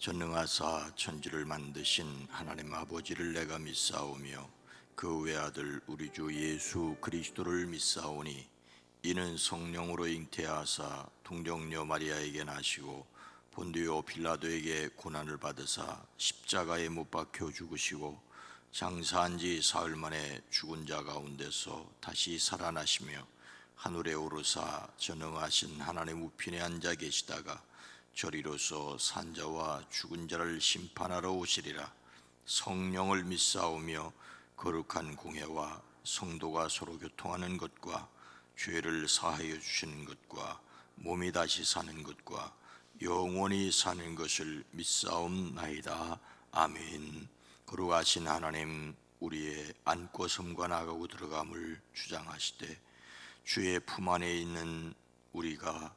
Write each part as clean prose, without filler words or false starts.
전능하사 천지를 만드신 하나님 아버지를 내가 믿사오며 그 외아들 우리 주 예수 그리스도를 믿사오니 이는 성령으로 잉태하사 동정녀 마리아에게 나시고 본디오 빌라도에게 고난을 받으사 십자가에 못 박혀 죽으시고 장사한 지 사흘 만에 죽은 자 가운데서 다시 살아나시며 하늘에 오르사 전능하신 하나님 우편에 앉아 계시다가 저리로서 산자와 죽은 자를 심판하러 오시리라. 성령을 믿사오며 거룩한 공회와 성도가 서로 교통하는 것과 죄를 사하여 주시는 것과 몸이 다시 사는 것과 영원히 사는 것을 믿사옵나이다. 아멘. 거룩하신 하나님, 우리의 안고 섬과 나가고 들어감을 주장하시되 주의 품 안에 있는 우리가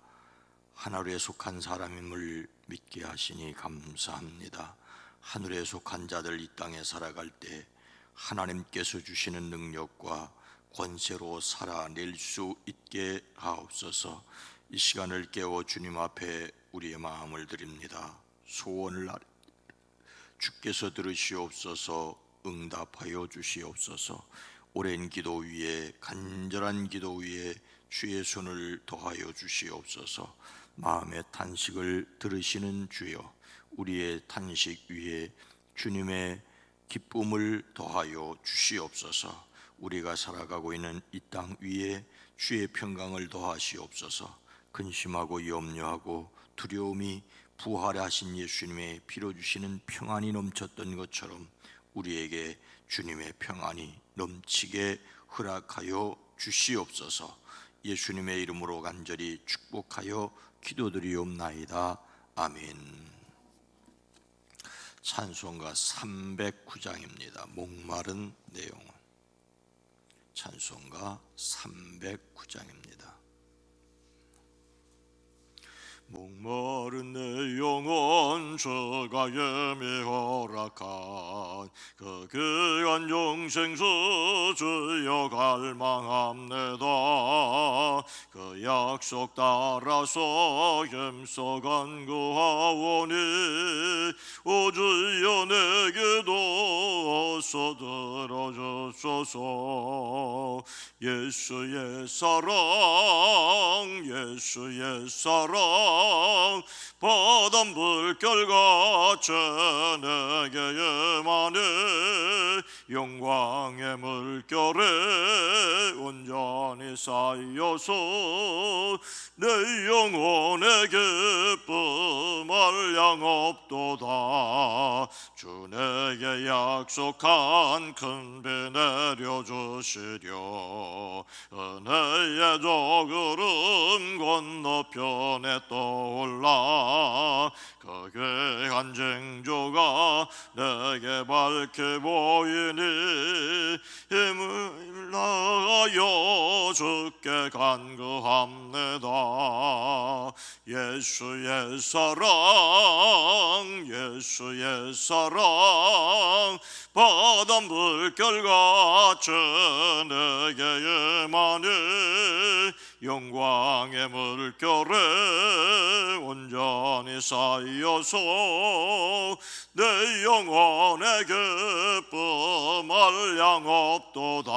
하늘에 속한 사람임을 믿게 하시니 감사합니다. 하늘에 속한 자들 이 땅에 살아갈 때 하나님께서 주시는 능력과 권세로 살아낼 수 있게 하옵소서. 이 시간을 깨워 주님 앞에 우리의 마음을 드립니다. 소원을 주께서 들으시옵소서. 응답하여 주시옵소서. 오랜 기도 위에, 간절한 기도 위에 주의 손을 더하여 주시옵소서. 마음의 탄식을 들으시는 주여, 우리의 탄식 위에 주님의 기쁨을 더하여 주시옵소서. 우리가 살아가고 있는 이 땅 위에 주의 평강을 더하시옵소서. 근심하고 염려하고 두려움이 부활하신 예수님의 피로 주시는 평안이 넘쳤던 것처럼 우리에게 주님의 평안이 넘치게 허락하여 주시옵소서. 예수님의 이름으로 간절히 축복하여 기도드리옵나이다. 아멘. 찬송가 309장입니다. 목마른 내 영혼. 찬송가 309장입니다. 목마른 내 영혼 저가 예미 허락한 그 귀한 영생수 주여 갈망합니다. 그 약속 따라서 힘써 간구하오니 오 주여 내게도 어서 들어주소서. 예수의 사랑 예수의 사랑 바람 물결같이 내게 임하네. 영광의 물결에 온전히 쌓여서 내 영혼의 기쁨 한량없도다. 주 내게 약속한 큰 비 내려주시려. 은혜의 저구름 건너편에 떠올라 그 귀한 징조가 내게 밝게 보이니 힘을 다하여 주께 간구합니다. 예수의 사랑 예수의 사랑 바람 물결같이 내게 임하니 영광의 물결에 온전히 쌓여서 내 영혼의 기쁨 한량없도다.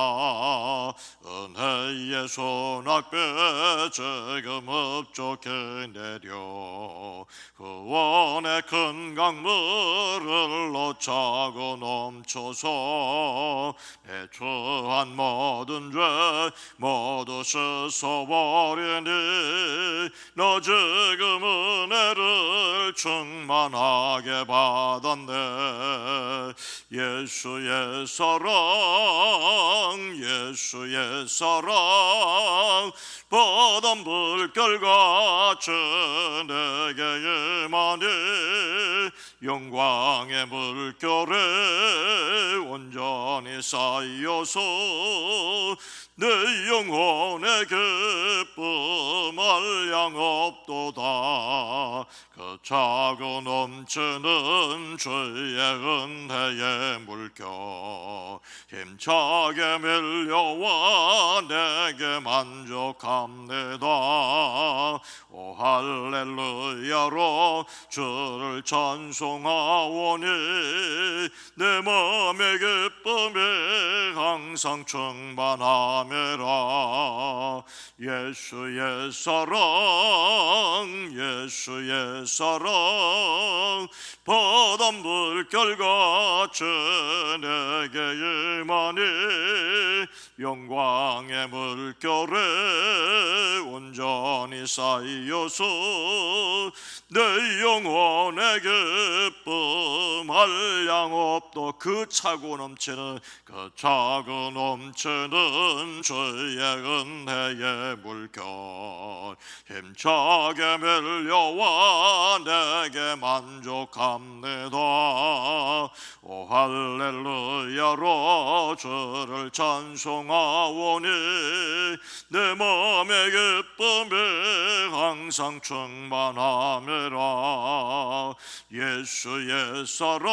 은혜의 소낙배 지금 흡족히 내려 구원의 큰 강물을 넣자고 넘쳐서 내 처한 모든 죄 모두 씻어버리니 너 지금 은혜를 충만하게 받았네. 예수의 사랑 예수의 사랑 바람 물결같이 내게 임하니 영광의 물결에 온전히 쌓여서 내 영혼의 기쁨 한량없도다. 그 차고 넘치는 주의 은혜의 물결 힘차게 밀려와 내게 만족합니다. 오 할렐루야로 주를 찬송하오니 내 마음의 기쁨이 항상 충만함이라. 예수의 사랑 예수의 사랑 바다 물결같이 내게 임하니 영광의 물결에 온전히 쌓여서 내 영혼의 기쁨 한량없도 그 차고 넘치는 주의 은혜의 물결 힘차게 밀려와 내게 만족합니다. 오 할렐루야로 주를 찬송하오니 내 마음의 기쁨이 항상 충만함이라. 예수의 사랑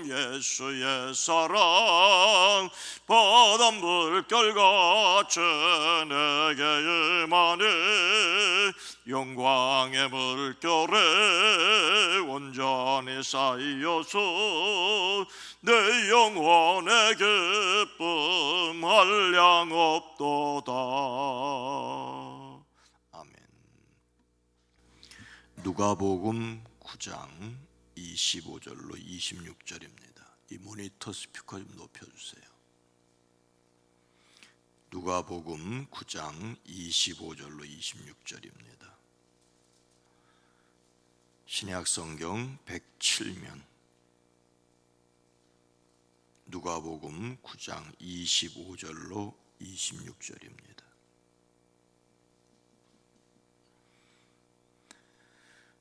예수의 사랑 바다 물결같이 내게 임하니 영광의 물결에 온전히 쌓여서 내 영혼의 기쁨 한량없도다. 아멘. 누가복음 9장 25절로 26절입니다. 이 모니터 스피커 좀 높여주세요. 누가복음 9장 25절로 26절입니다. 신약성경 107면 누가복음 9장 25절로 26절입니다.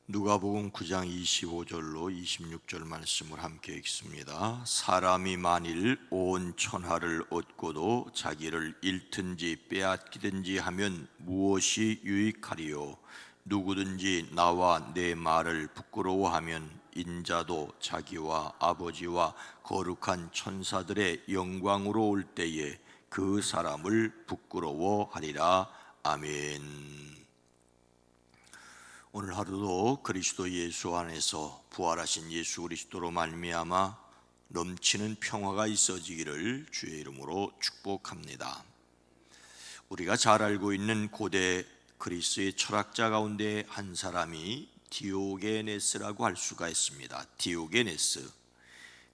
누가복음 9장 25절로 26절 말씀을 함께 읽습니다. 사람이 만일 온 천하를 얻고도 자기를 잃든지 빼앗기든지 하면 무엇이 유익하리요? 누구든지 나와 내 말을 부끄러워하면 인자도 자기와 아버지와 거룩한 천사들의 영광으로 올 때에 그 사람을 부끄러워하리라. 아멘. 오늘 하루도 그리스도 예수 안에서 부활하신 예수 그리스도로 말미암아 넘치는 평화가 있어지기를 주의 이름으로 축복합니다. 우리가 잘 알고 있는 고대 그리스의 철학자 가운데 한 사람이 디오게네스라고 할 수가 있습니다. 디오게네스,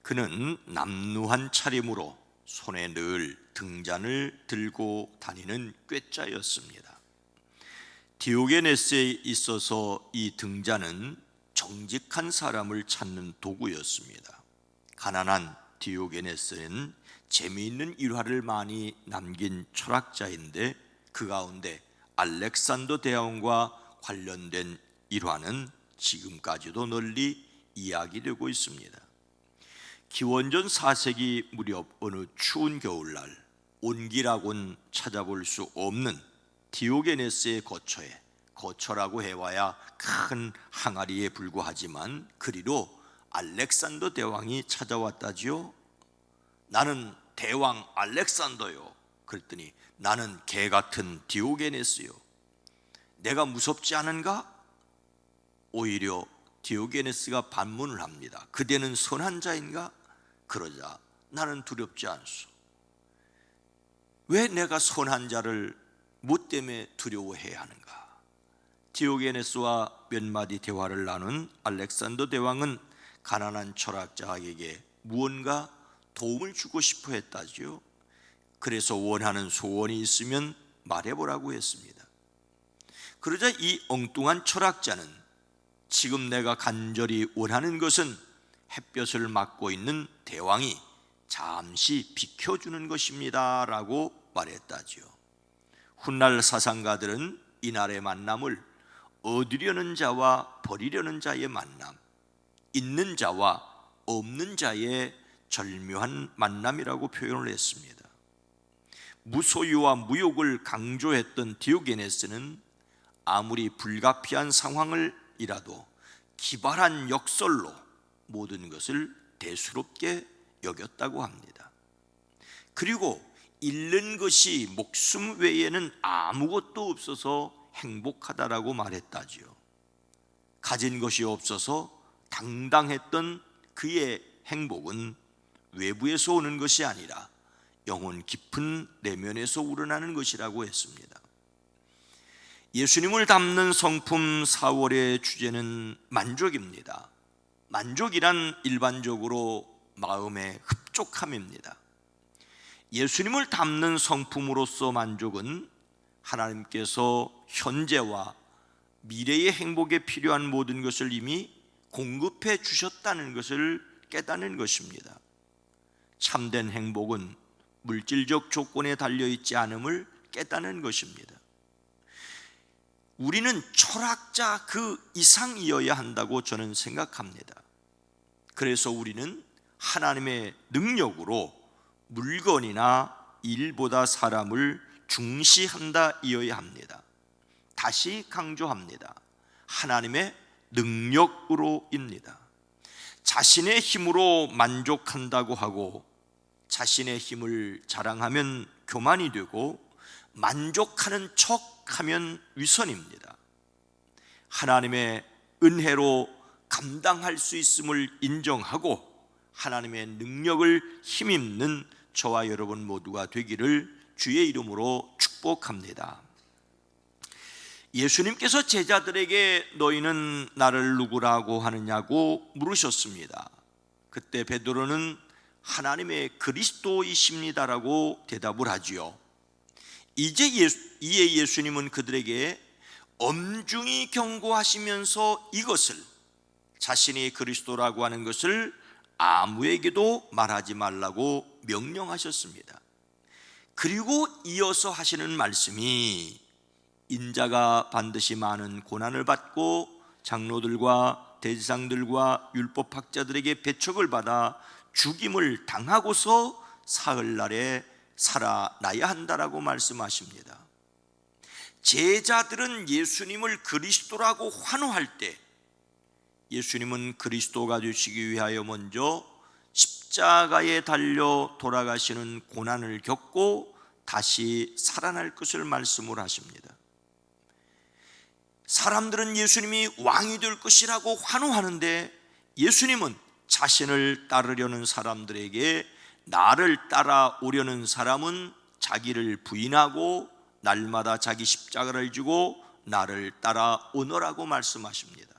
그는 남루한 차림으로 손에 늘 등잔을 들고 다니는 꾀자였습니다. 디오게네스에 있어서 이 등잔은 정직한 사람을 찾는 도구였습니다. 가난한 디오게네스는 재미있는 일화를 많이 남긴 철학자인데 그 가운데 알렉산더 대왕과 관련된 일화는 지금까지도 널리 이야기되고 있습니다. 기원전 4세기 무렵 어느 추운 겨울날 온기라고는 찾아볼 수 없는 디오게네스의 거처에, 거처라고 해와야 큰 항아리에 불과하지만 그리로 알렉산더 대왕이 찾아왔다지요. 나는 대왕 알렉산더요. 그랬더니 나는 개 같은 디오게네스요. 내가 무섭지 않은가? 오히려 디오게네스가 반문을 합니다. 그대는 선한 자인가? 그러자 나는 두렵지 않소. 왜 내가 선한 자를 뭐 때문에 두려워해야 하는가? 디오게네스와 몇 마디 대화를 나눈 알렉산더 대왕은 가난한 철학자에게 무언가 도움을 주고 싶어 했다지요. 그래서 원하는 소원이 있으면 말해보라고 했습니다. 그러자 이 엉뚱한 철학자는 지금 내가 간절히 원하는 것은 햇볕을 맞고 있는 대왕이 잠시 비켜주는 것입니다 라고 말했다지요. 훗날 사상가들은 이날의 만남을 얻으려는 자와 버리려는 자의 만남, 있는 자와 없는 자의 절묘한 만남이라고 표현을 했습니다. 무소유와 무욕을 강조했던 디오게네스는 아무리 불가피한 상황을 번이라도 기발한 역설로 모든 것을 대수롭게 여겼다고 합니다. 그리고 잃는 것이 목숨 외에는 아무것도 없어서 행복하다라고 말했다지요. 가진 것이 없어서 당당했던 그의 행복은 외부에서 오는 것이 아니라 영혼 깊은 내면에서 우러나는 것이라고 했습니다. 예수님을 담는 성품 4월의 주제는 만족입니다. 만족이란 일반적으로 마음의 흡족함입니다. 예수님을 담는 성품으로서 만족은 하나님께서 현재와 미래의 행복에 필요한 모든 것을 이미 공급해 주셨다는 것을 깨닫는 것입니다. 참된 행복은 물질적 조건에 달려있지 않음을 깨닫는 것입니다. 우리는 철학자 그 이상이어야 한다고 저는 생각합니다. 그래서 우리는 하나님의 능력으로 물건이나 일보다 사람을 중시한다이어야 합니다. 다시 강조합니다. 하나님의 능력으로입니다. 자신의 힘으로 만족한다고 하고 자신의 힘을 자랑하면 교만이 되고 만족하는 척하면 위선입니다. 하나님의 은혜로 감당할 수 있음을 인정하고 하나님의 능력을 힘입는 저와 여러분 모두가 되기를 주의 이름으로 축복합니다. 예수님께서 제자들에게 너희는 나를 누구라고 하느냐고 물으셨습니다. 그때 베드로는 하나님의 그리스도이십니다라고 대답을 하지요. 이에 예수님은 그들에게 엄중히 경고하시면서 이것을, 자신이 그리스도라고 하는 것을 아무에게도 말하지 말라고 명령하셨습니다. 그리고 이어서 하시는 말씀이 인자가 반드시 많은 고난을 받고 장로들과 대제사장들과 율법학자들에게 배척을 받아 죽임을 당하고서 사흘날에 살아나야 한다라고 말씀하십니다. 제자들은 예수님을 그리스도라고 환호할 때 예수님은 그리스도가 되시기 위하여 먼저 십자가에 달려 돌아가시는 고난을 겪고 다시 살아날 것을 말씀을 하십니다. 사람들은 예수님이 왕이 될 것이라고 환호하는데 예수님은 자신을 따르려는 사람들에게 나를 따라오려는 사람은 자기를 부인하고 날마다 자기 십자가를 지고 나를 따라오너라고 말씀하십니다.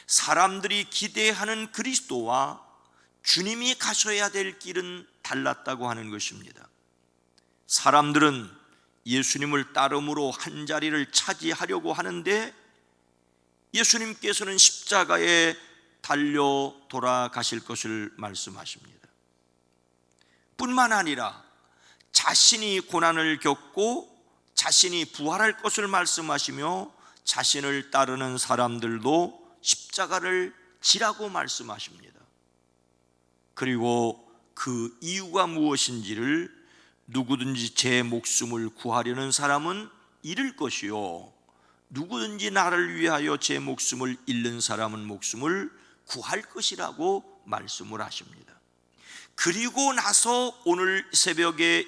사람들이 기대하는 그리스도와 주님이 가셔야 될 길은 달랐다고 하는 것입니다. 사람들은 예수님을 따름으로 한 자리를 차지하려고 하는데 예수님께서는 십자가에 달려 돌아가실 것을 말씀하십니다. 뿐만 아니라 자신이 고난을 겪고 자신이 부활할 것을 말씀하시며 자신을 따르는 사람들도 십자가를 지라고 말씀하십니다. 그리고 그 이유가 무엇인지를 누구든지 제 목숨을 구하려는 사람은 잃을 것이요 누구든지 나를 위하여 제 목숨을 잃는 사람은 목숨을 구할 것이라고 말씀을 하십니다. 그리고 나서 오늘 새벽에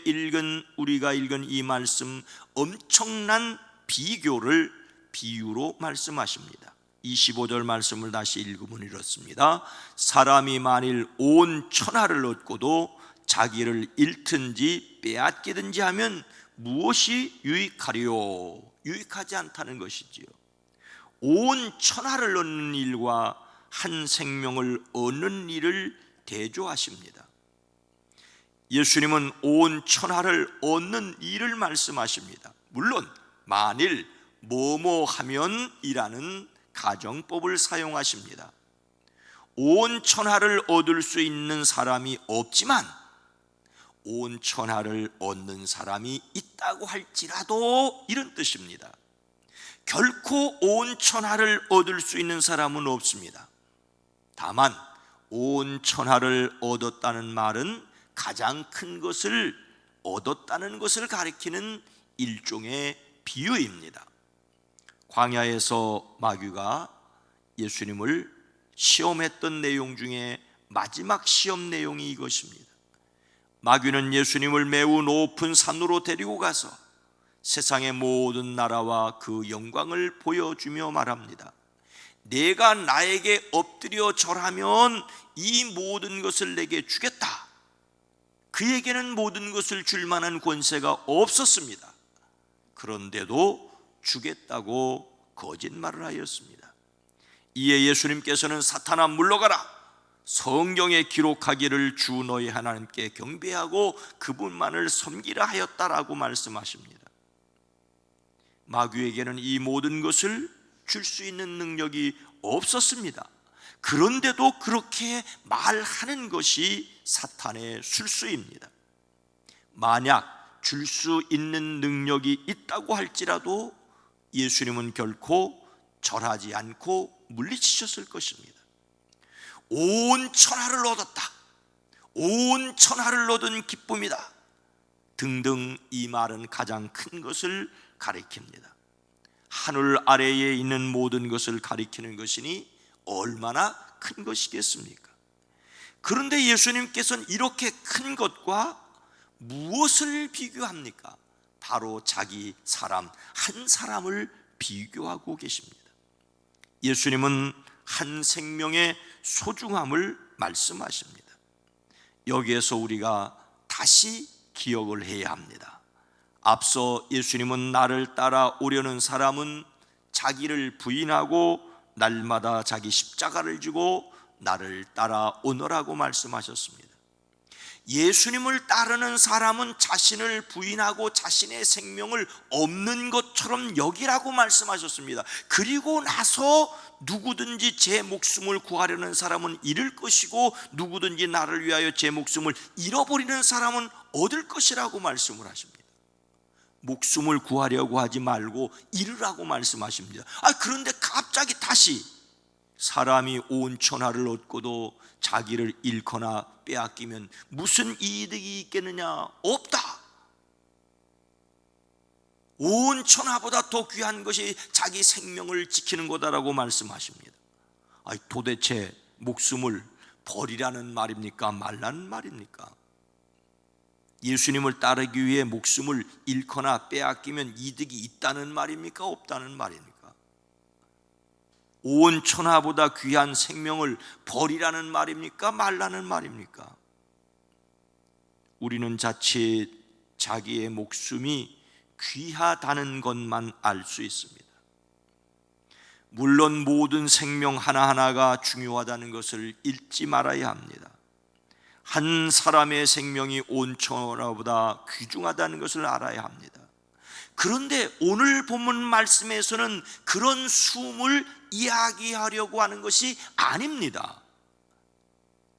우리가 읽은 이 말씀 엄청난 비유로 말씀하십니다. 25절 말씀을 다시 읽으면 이렇습니다. 사람이 만일 온 천하를 얻고도 자기를 잃든지 빼앗기든지 하면 무엇이 유익하리요? 유익하지 않다는 것이지요. 온 천하를 얻는 일과 한 생명을 얻는 일을 대조하십니다. 예수님은 온 천하를 얻는 일을 말씀하십니다. 물론 만일 뭐뭐 하면이라는 가정법을 사용하십니다. 온 천하를 얻을 수 있는 사람이 없지만 온 천하를 얻는 사람이 있다고 할지라도 이런 뜻입니다. 결코 온 천하를 얻을 수 있는 사람은 없습니다. 다만 온 천하를 얻었다는 말은 가장 큰 것을 얻었다는 것을 가리키는 일종의 비유입니다. 광야에서 마귀가 예수님을 시험했던 내용 중에 마지막 시험 내용이 이것입니다. 마귀는 예수님을 매우 높은 산으로 데리고 가서 세상의 모든 나라와 그 영광을 보여주며 말합니다. 내가 나에게 엎드려 절하면 이 모든 것을 내게 주겠다. 그에게는 모든 것을 줄 만한 권세가 없었습니다. 그런데도 주겠다고 거짓말을 하였습니다. 이에 예수님께서는 사탄아 물러가라, 성경에 기록하기를 주 너희 하나님께 경배하고 그분만을 섬기라 하였다라고 말씀하십니다. 마귀에게는 이 모든 것을 줄 수 있는 능력이 없었습니다. 그런데도 그렇게 말하는 것이 사탄의 술수입니다. 만약 줄 수 있는 능력이 있다고 할지라도 예수님은 결코 절하지 않고 물리치셨을 것입니다. 온 천하를 얻었다, 온 천하를 얻은 기쁨이다 등등, 이 말은 가장 큰 것을 가리킵니다. 하늘 아래에 있는 모든 것을 가리키는 것이니 얼마나 큰 것이겠습니까? 그런데 예수님께서는 이렇게 큰 것과 무엇을 비교합니까? 바로 자기 사람 한 사람을 비교하고 계십니다. 예수님은 한 생명의 소중함을 말씀하십니다. 여기에서 우리가 다시 기억을 해야 합니다. 앞서 예수님은 나를 따라오려는 사람은 자기를 부인하고 날마다 자기 십자가를 지고 나를 따라오너라고 말씀하셨습니다. 예수님을 따르는 사람은 자신을 부인하고 자신의 생명을 없는 것처럼 여기라고 말씀하셨습니다. 그리고 나서 누구든지 제 목숨을 구하려는 사람은 잃을 것이고 누구든지 나를 위하여 제 목숨을 잃어버리는 사람은 얻을 것이라고 말씀을 하십니다. 목숨을 구하려고 하지 말고 잃으라고 말씀하십니다. 그런데 갑자기 다시 사람이 온 천하를 얻고도 자기를 잃거나 빼앗기면 무슨 이득이 있겠느냐? 없다. 온 천하보다 더 귀한 것이 자기 생명을 지키는 거다라고 말씀하십니다. 도대체 목숨을 버리라는 말입니까? 말라는 말입니까? 예수님을 따르기 위해 목숨을 잃거나 빼앗기면 이득이 있다는 말입니까? 없다는 말입니까? 온 천하보다 귀한 생명을 버리라는 말입니까? 말라는 말입니까? 우리는 자칫 자기의 목숨이 귀하다는 것만 알 수 있습니다. 물론 모든 생명 하나하나가 중요하다는 것을 잊지 말아야 합니다. 한 사람의 생명이 온 천하보다 귀중하다는 것을 알아야 합니다. 그런데 오늘 본문 말씀에서는 그런 수을 이야기하려고 하는 것이 아닙니다.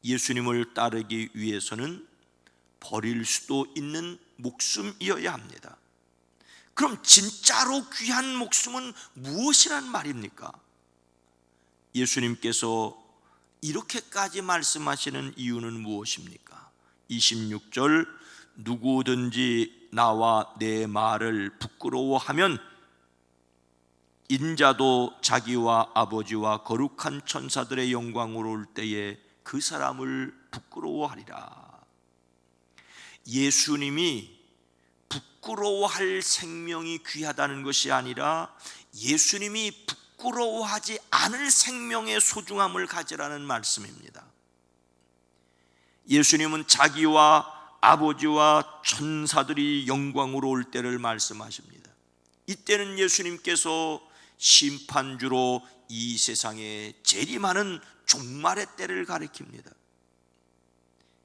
예수님을 따르기 위해서는 버릴 수도 있는 목숨이어야 합니다. 그럼 진짜로 귀한 목숨은 무엇이란 말입니까? 예수님께서 이렇게까지 말씀하시는 이유는 무엇입니까? 26절, 누구든지 나와 내 말을 부끄러워하면 인자도 자기와 아버지와 거룩한 천사들의 영광으로 올 때에 그 사람을 부끄러워하리라. 예수님이 부끄러워할 생명이 귀하다는 것이 아니라 예수님이 부끄러워하지 않을 생명의 소중함을 가지라는 말씀입니다. 예수님은 자기와 아버지와 천사들이 영광으로 올 때를 말씀하십니다. 이때는 예수님께서 심판주로 이 세상에 재림하는 종말의 때를 가리킵니다.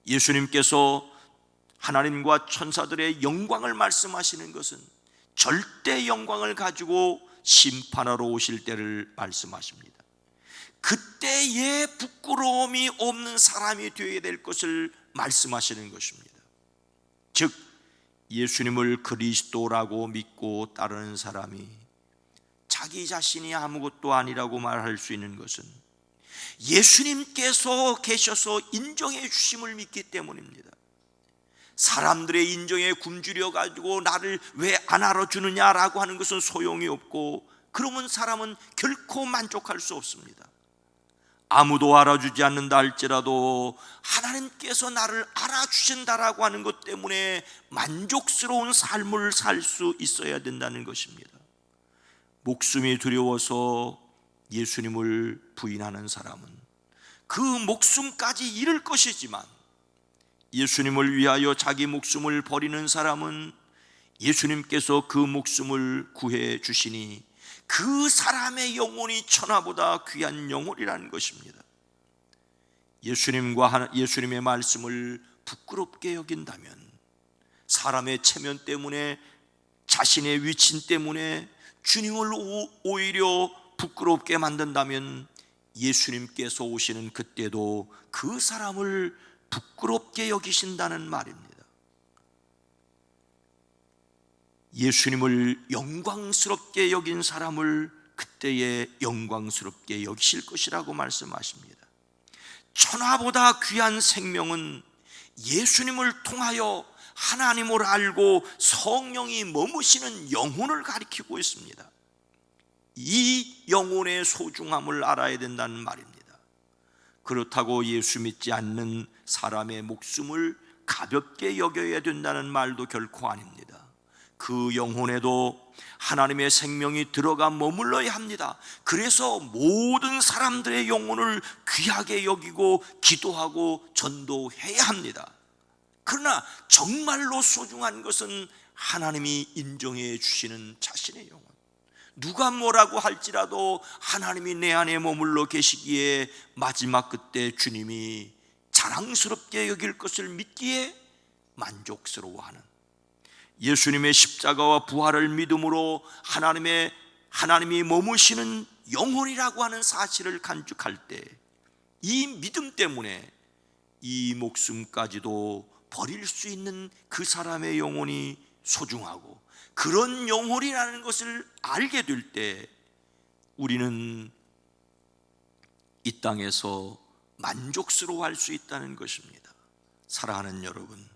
예수님께서 하나님과 천사들의 영광을 말씀하시는 것은 절대 영광을 가지고 심판하러 오실 때를 말씀하십니다. 그때에 부끄러움이 없는 사람이 되어야 될 것을 말씀하시는 것입니다. 즉 예수님을 그리스도라고 믿고 따르는 사람이 자기 자신이 아무것도 아니라고 말할 수 있는 것은 예수님께서 계셔서 인정해 주심을 믿기 때문입니다. 사람들의 인정에 굶주려 가지고 나를 왜 안 알아주느냐라고 하는 것은 소용이 없고, 그러면 사람은 결코 만족할 수 없습니다. 아무도 알아주지 않는다 할지라도 하나님께서 나를 알아주신다라고 하는 것 때문에 만족스러운 삶을 살 수 있어야 된다는 것입니다. 목숨이 두려워서 예수님을 부인하는 사람은 그 목숨까지 잃을 것이지만, 예수님을 위하여 자기 목숨을 버리는 사람은 예수님께서 그 목숨을 구해 주시니 그 사람의 영혼이 천하보다 귀한 영혼이라는 것입니다. 예수님의 말씀을 부끄럽게 여긴다면, 사람의 체면 때문에, 자신의 위친 때문에 주님을 오히려 부끄럽게 만든다면, 예수님께서 오시는 그때도 그 사람을 부끄럽게 여기신다는 말입니다. 예수님을 영광스럽게 여긴 사람을 그때에 영광스럽게 여기실 것이라고 말씀하십니다. 천하보다 귀한 생명은 예수님을 통하여 하나님을 알고 성령이 머무시는 영혼을 가리키고 있습니다. 이 영혼의 소중함을 알아야 된다는 말입니다. 그렇다고 예수 믿지 않는 사람의 목숨을 가볍게 여겨야 된다는 말도 결코 아닙니다. 그 영혼에도 하나님의 생명이 들어가 머물러야 합니다. 그래서 모든 사람들의 영혼을 귀하게 여기고 기도하고 전도해야 합니다. 그러나 정말로 소중한 것은 하나님이 인정해 주시는 자신의 영혼. 누가 뭐라고 할지라도 하나님이 내 안에 머물러 계시기에 마지막 그때 주님이 자랑스럽게 여길 것을 믿기에 만족스러워하는, 예수님의 십자가와 부활을 믿음으로 하나님이 머무시는 영혼이라고 하는 사실을 간직할 때, 이 믿음 때문에 이 목숨까지도 버릴 수 있는 그 사람의 영혼이 소중하고, 그런 영혼이라는 것을 알게 될 때 우리는 이 땅에서 만족스러워할 수 있다는 것입니다. 사랑하는 여러분,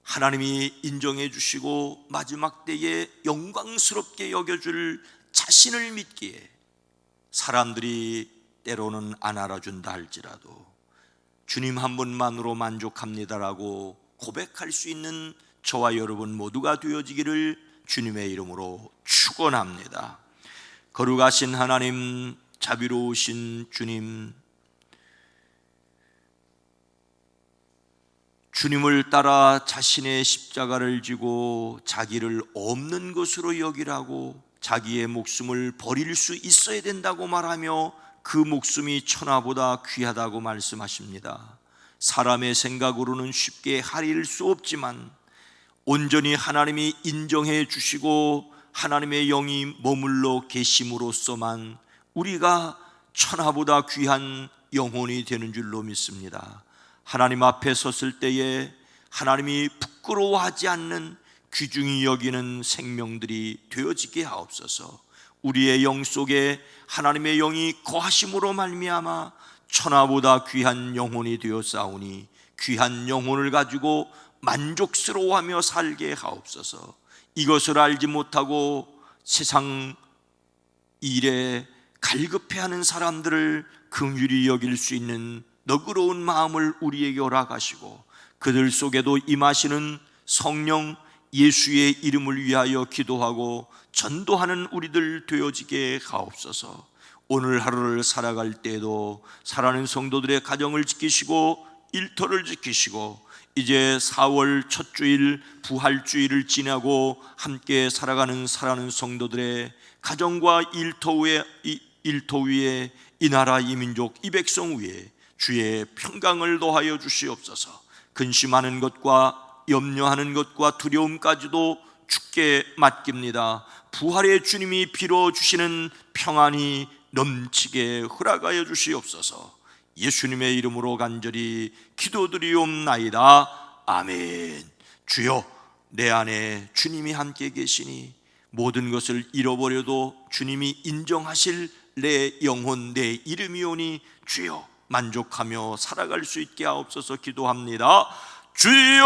하나님이 인정해 주시고 마지막 때에 영광스럽게 여겨줄 자신을 믿기에, 사람들이 때로는 안 알아준다 할지라도 주님 한 분만으로 만족합니다라고 고백할 수 있는 저와 여러분 모두가 되어지기를 주님의 이름으로 축원합니다. 거룩하신 하나님, 자비로우신 주님, 주님을 따라 자신의 십자가를 지고 자기를 없는 것으로 여기라고 자기의 목숨을 버릴 수 있어야 된다고 말하며 그 목숨이 천하보다 귀하다고 말씀하십니다. 사람의 생각으로는 쉽게 하릴 수 없지만 온전히 하나님이 인정해 주시고 하나님의 영이 머물러 계심으로써만 우리가 천하보다 귀한 영혼이 되는 줄로 믿습니다. 하나님 앞에 섰을 때에 하나님이 부끄러워하지 않는 귀중히 여기는 생명들이 되어지게 하옵소서. 우리의 영 속에 하나님의 영이 거하심으로 말미암아 천하보다 귀한 영혼이 되었사오니 귀한 영혼을 가지고 만족스러워하며 살게 하옵소서. 이것을 알지 못하고 세상 일에 갈급해하는 사람들을 긍휼히 여길 수 있는 너그러운 마음을 우리에게 허락하시고, 그들 속에도 임하시는 성령 예수의 이름을 위하여 기도하고 전도하는 우리들 되어지게 하옵소서. 오늘 하루를 살아갈 때에도 사랑하는 성도들의 가정을 지키시고 일터를 지키시고, 이제 4월 첫 주일 부활주일을 지나고 함께 살아가는 사랑하는 성도들의 가정과 일터 위에 이 나라 이 민족 이 백성 위에 주의 평강을 더하여 주시옵소서. 근심하는 것과 염려하는 것과 두려움까지도 주께 맡깁니다. 부활의 주님이 빌어주시는 평안이 넘치게 허락하여 주시옵소서. 예수님의 이름으로 간절히 기도드리옵나이다. 아멘. 주여, 내 안에 주님이 함께 계시니 모든 것을 잃어버려도 주님이 인정하실 내 영혼, 내 이름이오니 주여 만족하며 살아갈 수 있게 하옵소서. 기도합니다. 주여